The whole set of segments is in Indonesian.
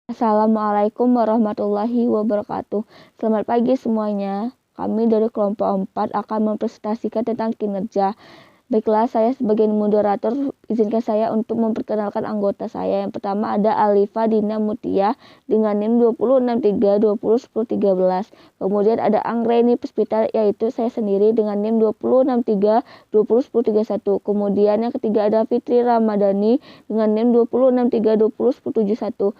Assalamualaikum warahmatullahi wabarakatuh. Selamat pagi semuanya. Kami dari kelompok 4 akan mempresentasikan tentang kinerja. Baiklah, saya sebagai moderator, izinkan saya untuk memperkenalkan anggota saya. Yang pertama ada Alifa Dina Mutia dengan NIM 2063201013. Kemudian ada Anggreni Puspita, yaitu saya sendiri dengan NIM 2063201031. Kemudian yang ketiga ada Fitri Ramadhani dengan NIM 2063201071.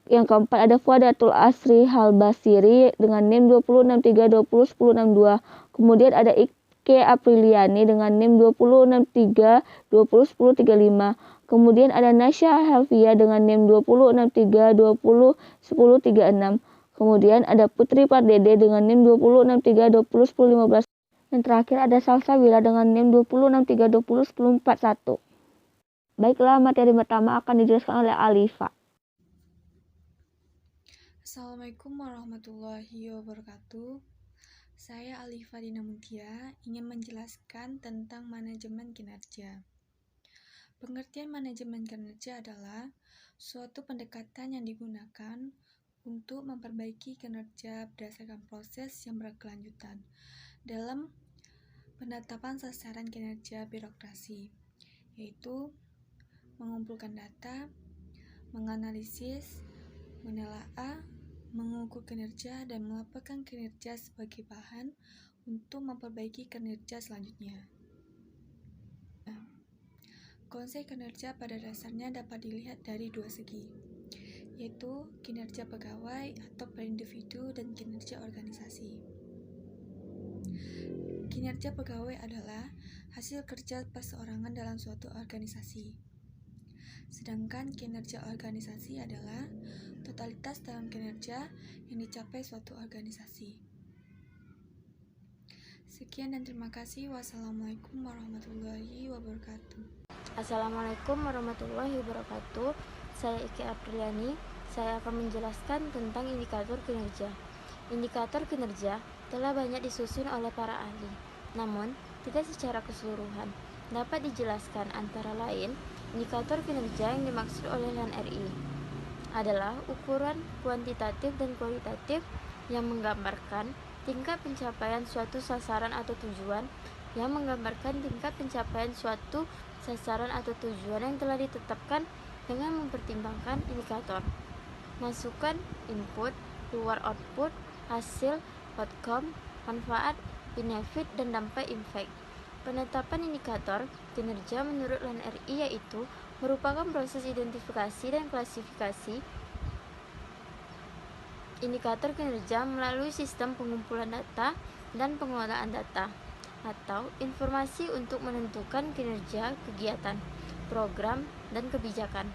Yang keempat ada Fuadatul Asri Halbasiri dengan NIM 2063201062. Kemudian ada Ike Apriliani dengan NIM 2063201035. Kemudian ada Nasya Helvia dengan NIM 2063201036. Kemudian ada Putri Pardede dengan NIM 2063201015. Dan terakhir ada Salsabila dengan NIM 2063201041. Baiklah, materi pertama akan dijelaskan oleh Alifa. Assalamualaikum warahmatullahi wabarakatuh. Saya Alifa Dina Mutia ingin menjelaskan tentang manajemen kinerja. Pengertian manajemen kinerja adalah suatu pendekatan yang digunakan untuk memperbaiki kinerja berdasarkan proses yang berkelanjutan dalam penetapan sasaran kinerja birokrasi, yaitu mengumpulkan data, menganalisis, menelaah, mengukur kinerja, dan melaporkan kinerja sebagai bahan untuk memperbaiki kinerja selanjutnya. Konsep kinerja pada dasarnya dapat dilihat dari dua segi, yaitu kinerja pegawai atau per individu dan kinerja organisasi. Kinerja pegawai adalah hasil kerja perseorangan dalam suatu organisasi. Sedangkan kinerja organisasi adalah totalitas dalam kinerja yang dicapai suatu organisasi. Sekian dan terima kasih. Wassalamualaikum warahmatullahi wabarakatuh. Assalamualaikum warahmatullahi wabarakatuh. Saya Ike Apriliani. Saya akan menjelaskan tentang indikator kinerja. Indikator kinerja telah banyak disusun oleh para ahli, namun tidak secara keseluruhan. Dapat dijelaskan antara lain, indikator kinerja yang dimaksud oleh LAN-RI adalah ukuran kuantitatif dan kualitatif yang menggambarkan tingkat pencapaian suatu sasaran atau tujuan, yang menggambarkan tingkat pencapaian suatu sasaran atau tujuan yang telah ditetapkan dengan mempertimbangkan indikator masukan input, keluar output, hasil, outcome, manfaat, benefit, dan dampak impact. Penetapan indikator kinerja menurut LAN-RI yaitu merupakan proses identifikasi dan klasifikasi indikator kinerja melalui sistem pengumpulan data dan pengelolaan data atau informasi untuk menentukan kinerja kegiatan, program, dan kebijakan.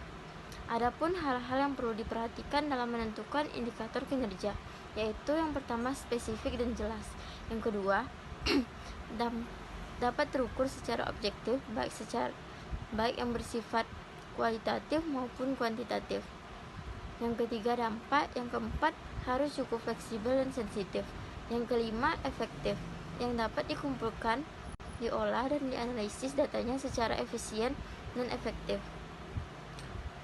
Adapun hal-hal yang perlu diperhatikan dalam menentukan indikator kinerja, yaitu yang pertama spesifik dan jelas, yang kedua dapat terukur secara objektif baik yang bersifat kualitatif maupun kuantitatif. Yang ketiga dampak, yang keempat harus cukup fleksibel dan sensitif. Yang kelima efektif, yang dapat dikumpulkan, diolah, dan dianalisis datanya secara efisien dan efektif.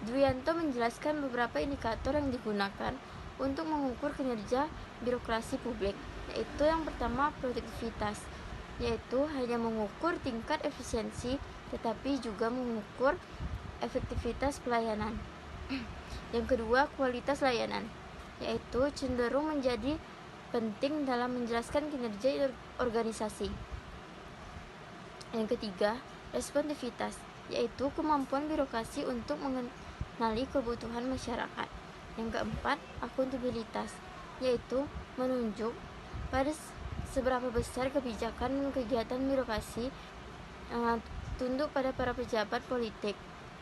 Dwianto menjelaskan beberapa indikator yang digunakan untuk mengukur kinerja birokrasi publik, yaitu yang pertama produktivitas, yaitu hanya mengukur tingkat efisiensi tetapi juga mengukur efektivitas pelayanan. Yang kedua, kualitas layanan, yaitu cenderung menjadi penting dalam menjelaskan kinerja organisasi. Yang ketiga, responsivitas, yaitu kemampuan birokrasi untuk mengenali kebutuhan masyarakat. Yang keempat, akuntabilitas, yaitu menunjuk pada seberapa besar kebijakan dan kegiatan birokrasi yang tunduk pada para pejabat politik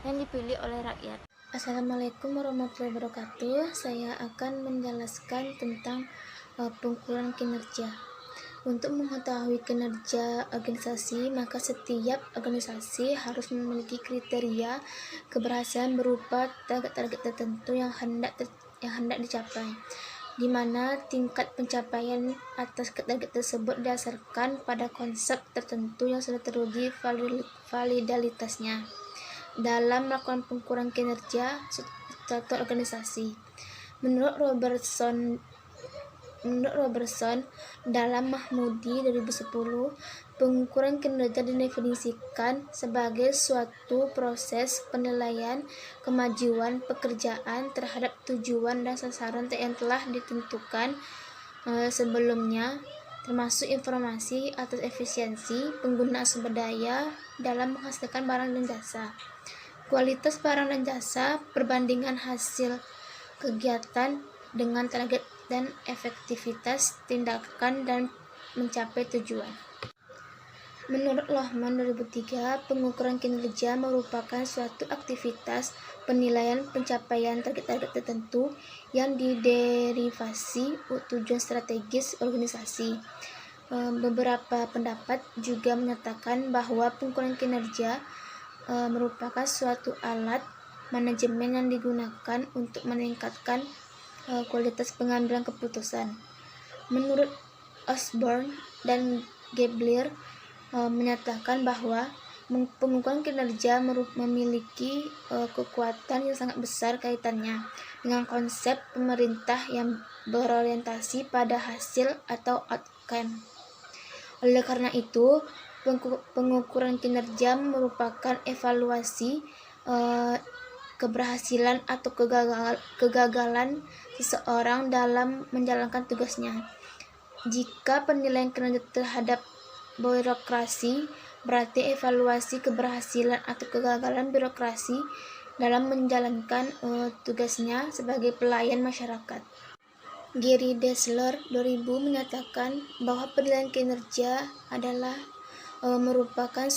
yang dipilih oleh rakyat. Assalamualaikum warahmatullahi wabarakatuh. Saya akan menjelaskan tentang pengukuran kinerja. Untuk mengetahui kinerja organisasi, maka setiap organisasi harus memiliki kriteria keberhasilan berupa target-target tertentu yang hendak dicapai, di mana tingkat pencapaian atas target tersebut didasarkan pada konsep tertentu yang sudah teruji validitasnya. Dalam melakukan pengukuran kinerja, suatu organisasi. Menurut Robertson dalam Mahmudi 2010, pengukuran kinerja didefinisikan sebagai suatu proses penilaian kemajuan pekerjaan terhadap tujuan dan sasaran yang telah ditentukan sebelumnya, termasuk informasi atas efisiensi penggunaan sumber daya dalam menghasilkan barang dan jasa, kualitas barang dan jasa, perbandingan hasil kegiatan dengan target dan efektivitas tindakan dan mencapai tujuan. Menurut Lohman 2003, pengukuran kinerja merupakan suatu aktivitas penilaian pencapaian target-target tertentu yang diderivasi tujuan strategis organisasi. Beberapa pendapat juga menyatakan bahwa pengukuran kinerja merupakan suatu alat manajemen yang digunakan untuk meningkatkan kualitas pengambilan keputusan. Menurut Osborne dan Gebler menyatakan bahwa pengukuran kinerja memiliki kekuatan yang sangat besar kaitannya dengan konsep pemerintah yang berorientasi pada hasil atau outcome. Oleh karena itu, pengukuran kinerja merupakan evaluasi keberhasilan atau kegagalan seseorang dalam menjalankan tugasnya. Jika penilaian kinerja terhadap birokrasi, berarti evaluasi keberhasilan atau kegagalan birokrasi dalam menjalankan tugasnya sebagai pelayan masyarakat. Gary Dessler 2000 menyatakan bahwa penilaian kinerja adalah merupakan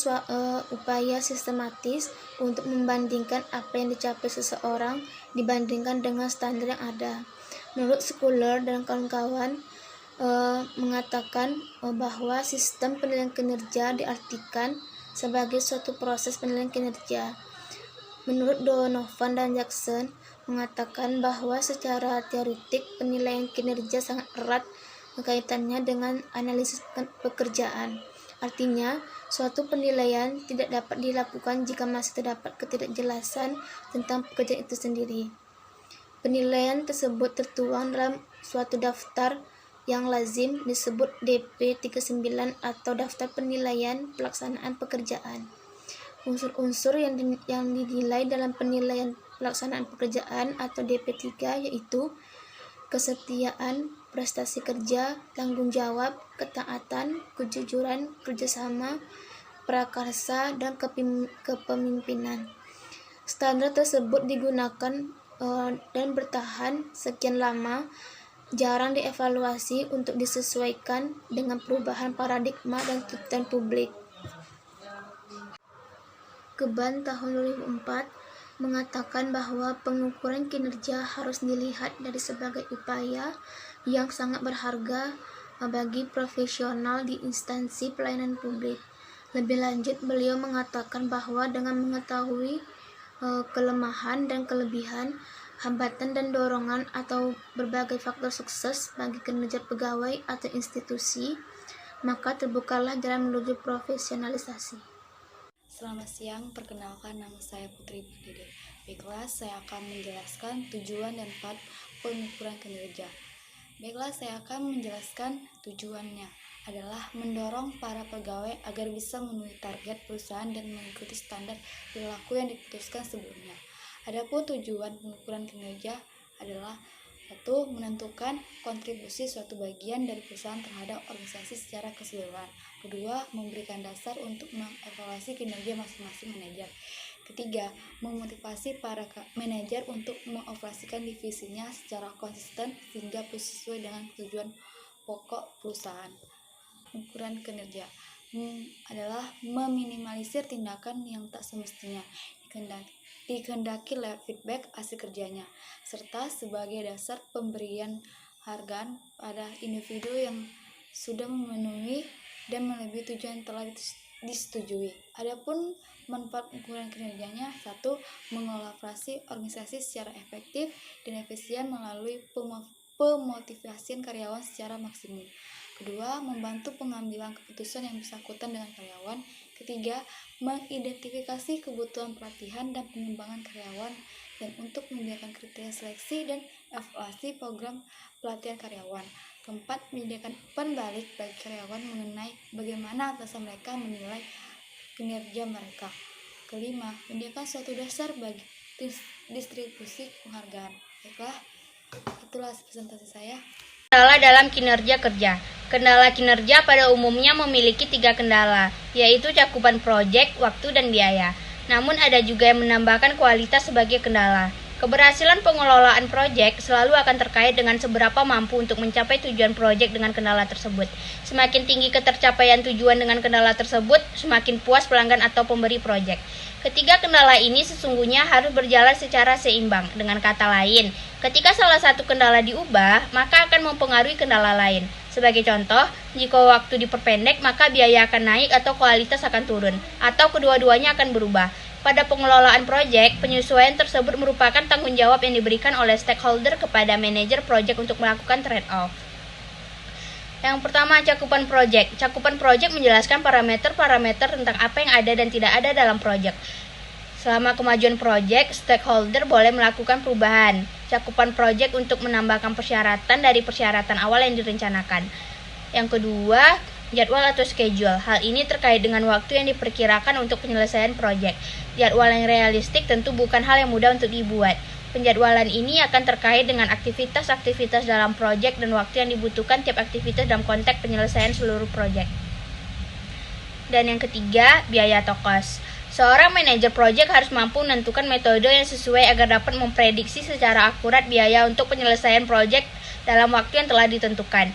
upaya sistematis untuk membandingkan apa yang dicapai seseorang dibandingkan dengan standar yang ada. Menurut Schuller dan kawan-kawan mengatakan bahwa sistem penilaian kinerja diartikan sebagai suatu proses penilaian kinerja. Menurut Donovan dan Jackson mengatakan bahwa secara teoretik penilaian kinerja sangat erat kaitannya dengan analisis pekerjaan. Artinya, suatu penilaian tidak dapat dilakukan jika masih terdapat ketidakjelasan tentang pekerjaan itu sendiri. Penilaian tersebut tertuang dalam suatu daftar yang lazim disebut DP39 atau daftar penilaian pelaksanaan pekerjaan. Unsur-unsur yang dinilai dalam penilaian pelaksanaan pekerjaan atau DP3 yaitu kesetiaan, prestasi kerja, tanggung jawab, ketaatan, kejujuran, kerjasama, prakarsa, dan kepemimpinan. Standar tersebut digunakan dan bertahan sekian lama, jarang dievaluasi untuk disesuaikan dengan perubahan paradigma dan tuntutan publik. Keban tahun 2004 mengatakan bahwa pengukuran kinerja harus dilihat dari sebagai upaya yang sangat berharga bagi profesional di instansi pelayanan publik. Lebih lanjut, beliau mengatakan bahwa dengan mengetahui kelemahan dan kelebihan, hambatan dan dorongan atau berbagai faktor sukses bagi kinerja pegawai atau institusi, maka terbukalah jalan menuju profesionalisasi. Selamat siang, perkenalkan nama saya Putri Pardede. Baiklah, saya akan menjelaskan tujuan dan part pengukuran kinerja. Baiklah, saya akan menjelaskan tujuannya adalah mendorong para pegawai agar bisa memenuhi target perusahaan dan mengikuti standar perilaku yang diputuskan sebelumnya. Adapun tujuan pengukuran kinerja adalah satu, menentukan kontribusi suatu bagian dari perusahaan terhadap organisasi secara keseluruhan. Kedua, memberikan dasar untuk mengevaluasi kinerja masing-masing manajer. Ketiga, memotivasi para manajer untuk mengoperasikan divisinya secara konsisten sehingga sesuai dengan tujuan pokok perusahaan. Pengukuran kinerja adalah meminimalisir tindakan yang tak semestinya dikehendaki lewat feedback hasil kerjanya, serta sebagai dasar pemberian hargaan pada individu yang sudah memenuhi dan melebihi tujuan yang telah disetujui. Adapun manfaat pengukuran kinerjanya, satu, mengelola operasi organisasi secara efektif dan efisien melalui pemotivasian karyawan secara maksimum. Kedua, membantu pengambilan keputusan yang bersangkutan dengan karyawan. Ketiga, mengidentifikasi kebutuhan pelatihan dan pengembangan karyawan. dan untuk menyediakan kriteria seleksi dan evaluasi program pelatihan karyawan. Keempat, menyediakan umpan balik bagi karyawan mengenai bagaimana atasan mereka menilai kinerja mereka. Kelima, menyediakan suatu dasar bagi distribusi penghargaan. Baiklah, itulah presentasi saya. Kendala dalam kinerja kerja. Kendala kinerja pada umumnya memiliki 3 kendala, yaitu cakupan proyek, waktu, dan biaya. Namun ada juga yang menambahkan kualitas sebagai kendala. Keberhasilan pengelolaan proyek selalu akan terkait dengan seberapa mampu untuk mencapai tujuan proyek dengan kendala tersebut. Semakin tinggi ketercapaian tujuan dengan kendala tersebut, semakin puas pelanggan atau pemberi proyek. Ketiga kendala ini sesungguhnya harus berjalan secara seimbang. Dengan kata lain, ketika salah satu kendala diubah, maka akan mempengaruhi kendala lain. Sebagai contoh, jika waktu diperpendek, maka biaya akan naik atau kualitas akan turun, atau kedua-duanya akan berubah. Pada pengelolaan proyek, penyesuaian tersebut merupakan tanggung jawab yang diberikan oleh stakeholder kepada manajer proyek untuk melakukan trade-off. Yang pertama, cakupan proyek. Cakupan proyek menjelaskan parameter-parameter tentang apa yang ada dan tidak ada dalam proyek. Selama kemajuan proyek, stakeholder boleh melakukan perubahan cakupan proyek untuk menambahkan persyaratan dari persyaratan awal yang direncanakan. Yang kedua, jadwal atau schedule. Hal ini terkait dengan waktu yang diperkirakan untuk penyelesaian proyek. Jadwal yang realistik tentu bukan hal yang mudah untuk dibuat. Penjadwalan ini akan terkait dengan aktivitas-aktivitas dalam proyek dan waktu yang dibutuhkan tiap aktivitas dalam konteks penyelesaian seluruh proyek. Dan yang ketiga, biaya atau cost. Seorang manajer proyek harus mampu menentukan metode yang sesuai agar dapat memprediksi secara akurat biaya untuk penyelesaian proyek dalam waktu yang telah ditentukan,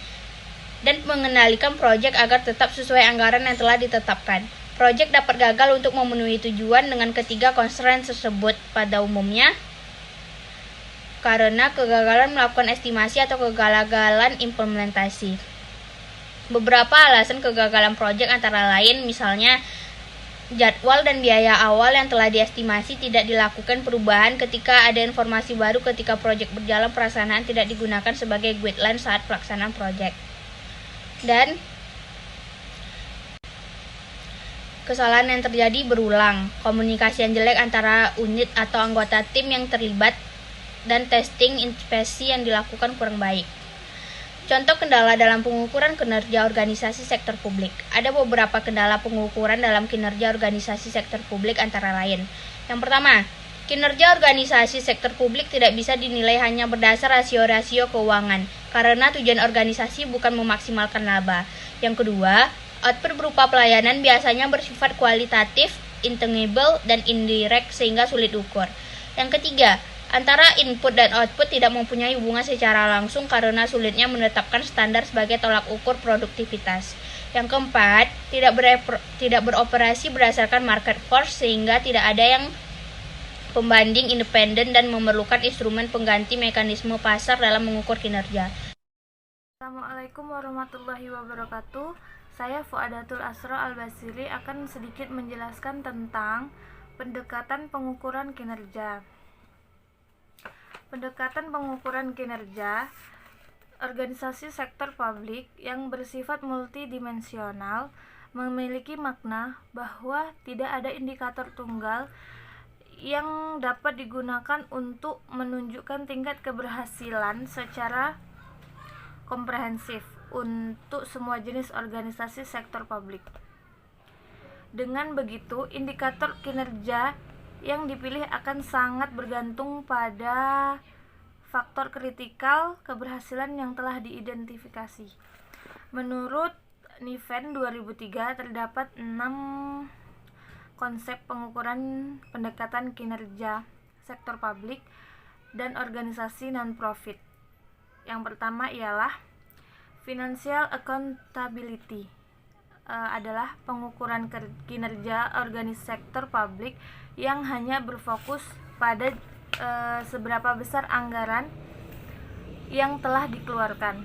dan mengendalikan proyek agar tetap sesuai anggaran yang telah ditetapkan. Proyek dapat gagal untuk memenuhi tujuan dengan ketiga constraint tersebut pada umumnya karena kegagalan melakukan estimasi atau kegagalan implementasi. Beberapa alasan kegagalan proyek antara lain misalnya jadwal dan biaya awal yang telah diestimasi tidak dilakukan perubahan ketika ada informasi baru ketika proyek berjalan, pelaksanaan tidak digunakan sebagai guideline saat pelaksanaan proyek. Dan kesalahan yang terjadi berulang, komunikasi yang jelek antara unit atau anggota tim yang terlibat, dan testing inspesi yang dilakukan kurang baik. Contoh kendala dalam pengukuran kinerja organisasi sektor publik. Ada beberapa kendala pengukuran dalam kinerja organisasi sektor publik antara lain. Yang pertama, kinerja organisasi sektor publik tidak bisa dinilai hanya berdasar rasio-rasio keuangan, karena tujuan organisasi bukan memaksimalkan laba. Yang kedua, output berupa pelayanan biasanya bersifat kualitatif, intangible, dan indirect sehingga sulit diukur. Yang ketiga, antara input dan output tidak mempunyai hubungan secara langsung karena sulitnya menetapkan standar sebagai tolak ukur produktivitas. Yang keempat, tidak beroperasi berdasarkan market force sehingga tidak ada yang pembanding independen dan memerlukan instrumen pengganti mekanisme pasar dalam mengukur kinerja. Assalamualaikum warahmatullahi wabarakatuh. Saya Fuadatul Asro Al-Basiri akan sedikit menjelaskan tentang pendekatan pengukuran kinerja. Pendekatan pengukuran kinerja organisasi sektor publik yang bersifat multidimensional memiliki makna bahwa tidak ada indikator tunggal yang dapat digunakan untuk menunjukkan tingkat keberhasilan secara komprehensif untuk semua jenis organisasi sektor publik. Dengan begitu, indikator kinerja yang dipilih akan sangat bergantung pada faktor kritikal keberhasilan yang telah diidentifikasi. Menurut Niven 2003 terdapat 6 konsep pengukuran pendekatan kinerja sektor publik dan organisasi non-profit. Yang pertama ialah financial accountability. Adalah pengukuran kinerja organisasi sektor publik yang hanya berfokus pada seberapa besar anggaran yang telah dikeluarkan.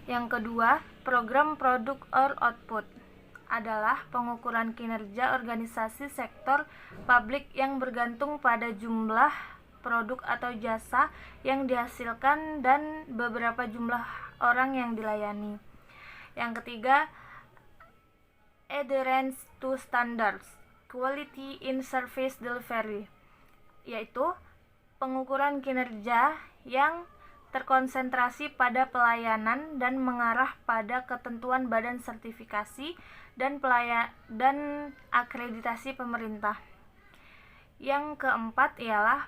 Yang kedua, program produk or output adalah pengukuran kinerja organisasi sektor publik yang bergantung pada jumlah produk atau jasa yang dihasilkan dan beberapa jumlah orang yang dilayani. Yang ketiga, adherence to standards, quality in service delivery, yaitu pengukuran kinerja yang terkonsentrasi pada pelayanan dan mengarah pada ketentuan badan sertifikasi dan akreditasi pemerintah. Yang keempat ialah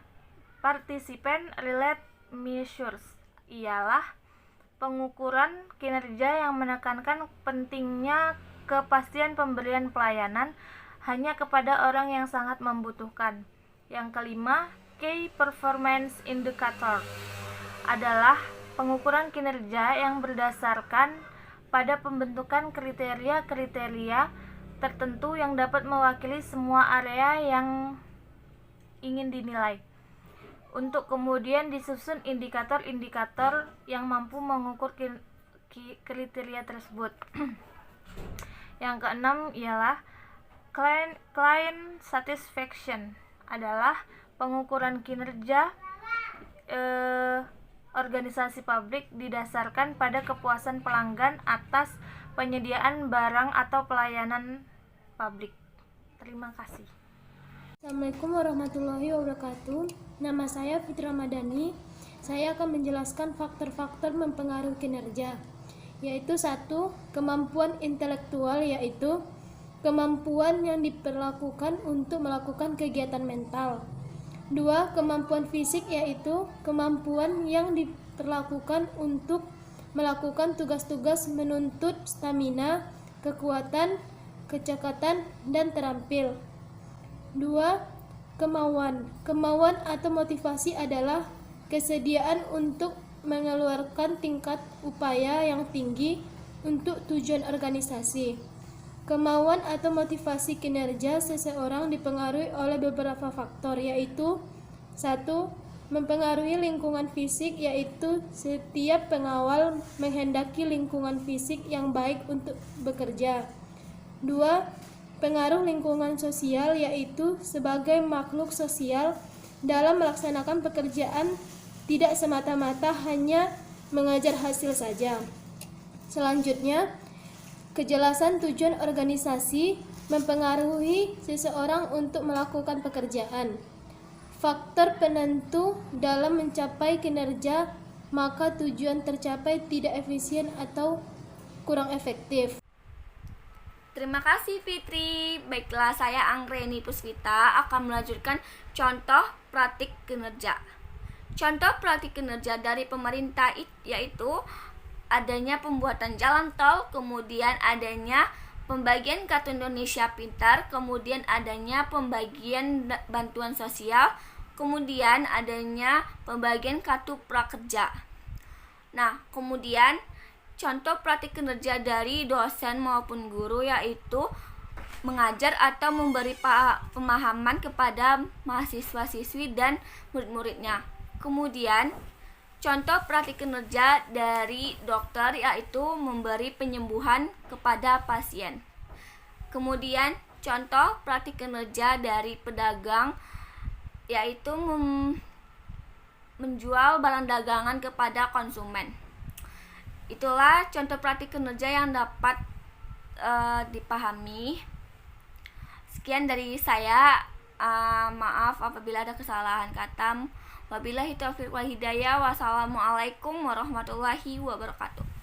participant related measures, ialah pengukuran kinerja yang menekankan pentingnya kepastian pemberian pelayanan hanya kepada orang yang sangat membutuhkan. Yang kelima, Key Performance Indicator adalah pengukuran kinerja yang berdasarkan pada pembentukan kriteria-kriteria tertentu yang dapat mewakili semua area yang ingin dinilai, untuk kemudian disusun indikator-indikator yang mampu mengukur kriteria tersebut. Yang keenam ialah client satisfaction, adalah pengukuran kinerja organisasi publik didasarkan pada kepuasan pelanggan atas penyediaan barang atau pelayanan publik. Terima kasih. Assalamualaikum warahmatullahi wabarakatuh. Nama saya Fitra Madani. Saya akan menjelaskan faktor-faktor mempengaruhi kinerja, yaitu 1. Kemampuan intelektual, yaitu kemampuan yang diperlakukan untuk melakukan kegiatan mental. 2. Kemampuan fisik, yaitu kemampuan yang diperlakukan untuk melakukan tugas-tugas menuntut stamina, kekuatan, kecekatan, dan terampil. 2. Kemauan atau motivasi adalah kesediaan untuk mengeluarkan tingkat upaya yang tinggi untuk tujuan organisasi. Kemauan atau motivasi kinerja seseorang dipengaruhi oleh beberapa faktor, yaitu 1. Mempengaruhi lingkungan fisik, yaitu setiap pengawal menghendaki lingkungan fisik yang baik untuk bekerja. 2. Pengaruh lingkungan sosial, yaitu sebagai makhluk sosial dalam melaksanakan pekerjaan tidak semata-mata hanya mengajar hasil saja. Selanjutnya, kejelasan tujuan organisasi mempengaruhi seseorang untuk melakukan pekerjaan. Faktor penentu dalam mencapai kinerja, maka tujuan tercapai tidak efisien atau kurang efektif. Terima kasih Fitri. Baiklah, saya Anggreni Puspita akan melanjutkan contoh praktik kinerja. Contoh praktik kinerja dari pemerintah yaitu adanya pembuatan jalan tol, kemudian adanya pembagian kartu Indonesia Pintar, kemudian adanya pembagian bantuan sosial, kemudian adanya pembagian kartu prakerja. Nah, kemudian contoh praktik kinerja dari dosen maupun guru yaitu mengajar atau memberi pemahaman kepada mahasiswa-siswi dan murid-muridnya. Kemudian contoh praktik kinerja dari dokter yaitu memberi penyembuhan kepada pasien. Kemudian contoh praktik kinerja dari pedagang yaitu menjual barang dagangan kepada konsumen. Itulah contoh praktik kinerja yang dapat dipahami. Sekian dari saya. Maaf apabila ada kesalahan kata. Wabillahi taufiq wal hidayah. Wassalamualaikum warahmatullahi wabarakatuh.